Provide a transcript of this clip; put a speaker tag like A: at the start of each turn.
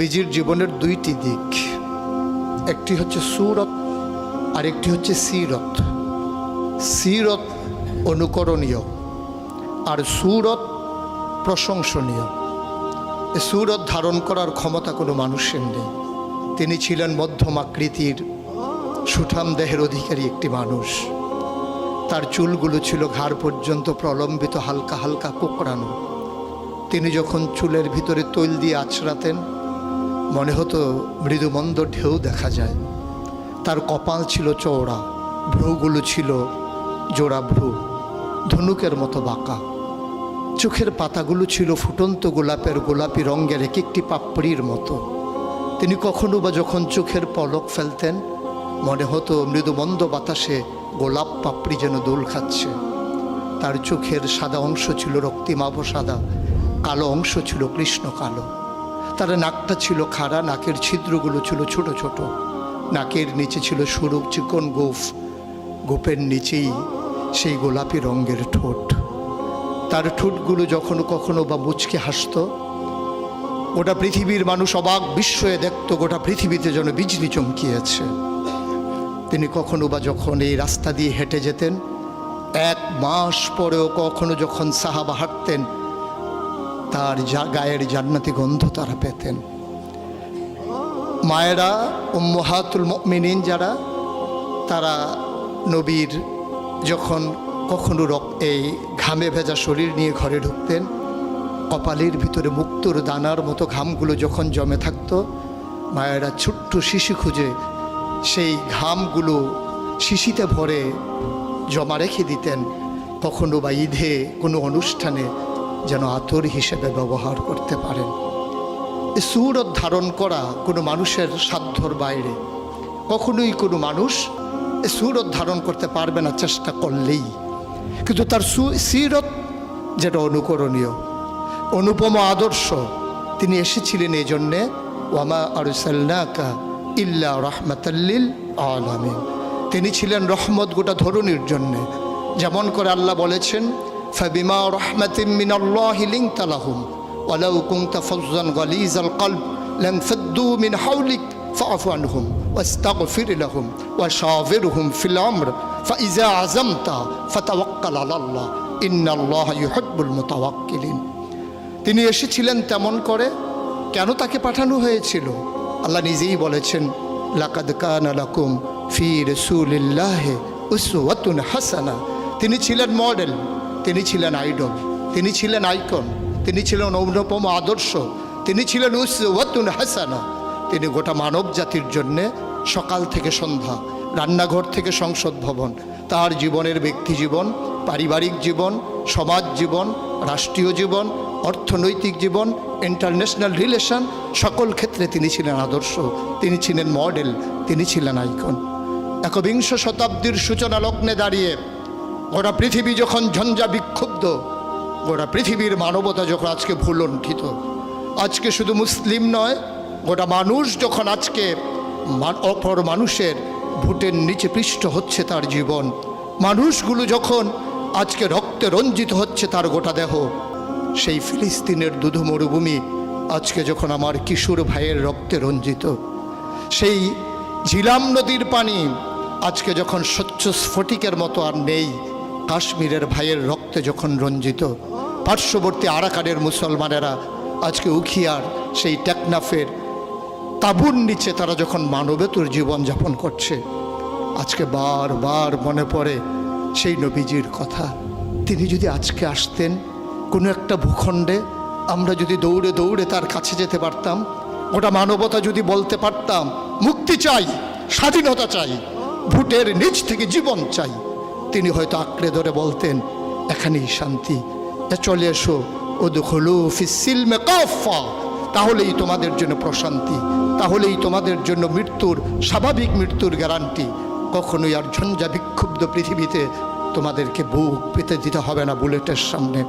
A: নবীজির জীবনের দুইটি দিক, একটি হচ্ছে সুরত আর একটি হচ্ছে সিরত। সিরত অনুকরণীয় আর সুরত প্রশংসনীয়। এই সুরত ধারণ করার ক্ষমতা কোনো মানুষের নেই। তিনি ছিলেন মধ্যম আকৃতির সুঠাম দেহের অধিকারী একটি মানুষ। তার চুলগুলো ছিল ঘাড় পর্যন্ত প্রলম্বিত, হালকা হালকা কোঁকড়ানো। তিনি যখন চুলের ভিতরে তৈল দিয়ে আছড়াতেন মনে হতো মৃদুমন্দ ঢেউ দেখা যায়। তার কপাল ছিল চওড়া, ভ্রুগুলো ছিল জোড়া ভ্রু, ধনুকের মতো বাঁকা। চোখের পাতাগুলো ছিল ফুটন্ত গোলাপি রঙের এক একটি পাপড়ির মতো। তিনি কখনো বা যখন চোখের পলক ফেলতেন মনে হতো মৃদুমন্দ বাতাসে গোলাপ পাপড়ি যেন দোল খাচ্ছে। তার চোখের সাদা অংশ ছিল রক্তিমাভ সাদা, কালো অংশ ছিল কৃষ্ণ কালো। তার নাকটা ছিল খাড়া, নাকের ছিদ্রগুলো ছিল ছোট ছোট। নাকের নিচে ছিল সরু চিকন গোঁফ, গোঁফের নিচেই সেই গোলাপি রঙের ঠোঁট। তার ঠোঁটগুলো যখন কখনো বা মুচকে হাসত, গোটা পৃথিবীর মানুষ অবাক বিস্ময়ে দেখত গোটা পৃথিবীতে যেন বিজলি চমকিয়েছে। তিনি কখনো বা যখন এই রাস্তা দিয়ে হেঁটে যেতেন, 1 মাস পরেও কখনো যখন সাহাবা হাঁটতেন তার গায়ের জান্নাতি গন্ধ তারা পেতেন। মায়েরা উম্মাহাতুল মুমিনিন যারা, তারা নবীর যখন কখনো এই ঘামে ভেজা শরীর নিয়ে ঘরে ঢুকতেন, কপালের ভিতরে মুক্তোর দানার মতো ঘামগুলো যখন জমে থাকতো, মায়েরা ছোট্ট শিশি খুঁজে সেই ঘামগুলো শিশিতে ভরে জমা রেখে দিতেন, কখনো বা ঈদে কোনো অনুষ্ঠানে যেন আতর হিসেবে ব্যবহার করতে পারেন। এই সুরত ধারণ করা কোনো মানুষের সাধ্যর বাইরে। কখনোই কোনো মানুষ এই সুরত ধারণ করতে পারবে না চেষ্টা করলেই। কিন্তু তার সিরত যেটা অনুকরণীয়, অনুপম আদর্শ। তিনি এসেছিলেন এই জন্যে, ওয়ামা আরসালনাকা ইল্লা রাহমাতাল লিল আলামিন। তিনি ছিলেন রহমত গোটা ধরনীর জন্যে। যেমন করে আল্লাহ বলেছেন, ফাবিমা রাহমাতিম মিনাল্লাহি লিনতা লাহুম ওয়ালাউ কুনতা ফাজ্জান গালিজাল কলব লানফাদ্দু মিন হাওলিক ফাআফু আনহুম ওয়াস্তাগফির লাহুম ওয়াশাওিরহুম ফিল আমর ফাইজা আযামতা ফাতাওয়াক্কাল আলাল্লাহ ইন্নাল্লাহা ইউহিব্বুল মুতাওয়াক্কিলিন। তিনি এসেছিলেন তেমন করে। কেন তাকে পাঠানো হয়েছিল? আল্লাহ নিজেই বলেছেন, লাকাদ কানা লাকুম ফি রাসূলিল্লাহি উসওয়াতুন হাসানা। তিনি ছিলেন মডেল, তিনি ছিলেন আইডল, তিনি ছিলেন আইকন, তিনি ছিলেন অনুপম আদর্শ, তিনি ছিলেন উসওয়াতুন হাসানা। তিনি গোটা মানব জাতির জন্যে সকাল থেকে সন্ধ্যা, রান্নাঘর থেকে সংসদ ভবন, তার জীবনের ব্যক্তি জীবন, পারিবারিক জীবন, সমাজ জীবন, রাষ্ট্রীয় জীবন, অর্থনৈতিক জীবন, ইন্টারন্যাশনাল রিলেশন, সকল ক্ষেত্রে তিনি ছিলেন আদর্শ, তিনি ছিলেন মডেল, তিনি ছিলেন আইকন। একবিংশ শতাব্দীর সূচনা লগ্নে দাঁড়িয়ে গোটা পৃথিবী যখন ঝঞ্ঝা বিক্ষুব্ধ, গোটা পৃথিবীর মানবতা যখন আজকে ভুলণ্ঠিত, আজকে শুধু মুসলিম নয়, গোটা মানুষ যখন আজকে অপর মানুষের ভোটের নিচে পৃষ্ঠ হচ্ছে তার জীবন, মানুষগুলো যখন আজকে রক্তে রঞ্জিত হচ্ছে তার গোটা দেহ, সেই ফিলিস্তিনের দুধু মরুভূমি আজকে যখন আমার কিশোর ভাইয়ের রক্তে রঞ্জিত, সেই ঝিলাম নদীর পানি আজকে যখন স্বচ্ছ স্ফটিকের মতো আর নেই, কাশ্মীরের ভাইয়ের রক্তে যখন রঞ্জিত, পার্শ্ববর্তী আরাকানের মুসলমানেরা আজকে উখিয়ার সেই টেকনাফের তাঁবুর নিচে তারা যখন মানবেতর জীবনযাপন করছে, আজকে বারবার মনে পড়ে সেই নবীজির কথা। তিনি যদি আজকে আসতেন কোনো একটা ভূখণ্ডে, আমরা যদি দৌড়ে দৌড়ে তার কাছে যেতে পারতাম, গোটা মানবতা যদি বলতে পারতাম মুক্তি চাই, স্বাধীনতা চাই, ভোটের নিচ থেকে জীবন চাই, তিনি হয়তো আঁকড়ে ধরে বলতেন, এখানেই শান্তি, চলে এসো উদখুলু ফিস সিলমে কাফা, তাহলেই তোমাদের জন্য প্রশান্তি, তাহলেই তোমাদের জন্য মৃত্যুর, স্বাভাবিক মৃত্যুর গ্যারান্টি। কখনোই আর ঝঞ্ঝা বিক্ষুব্ধ পৃথিবীতে তোমাদেরকে বুক পেতে দিতে হবে না বুলেটের সামনে।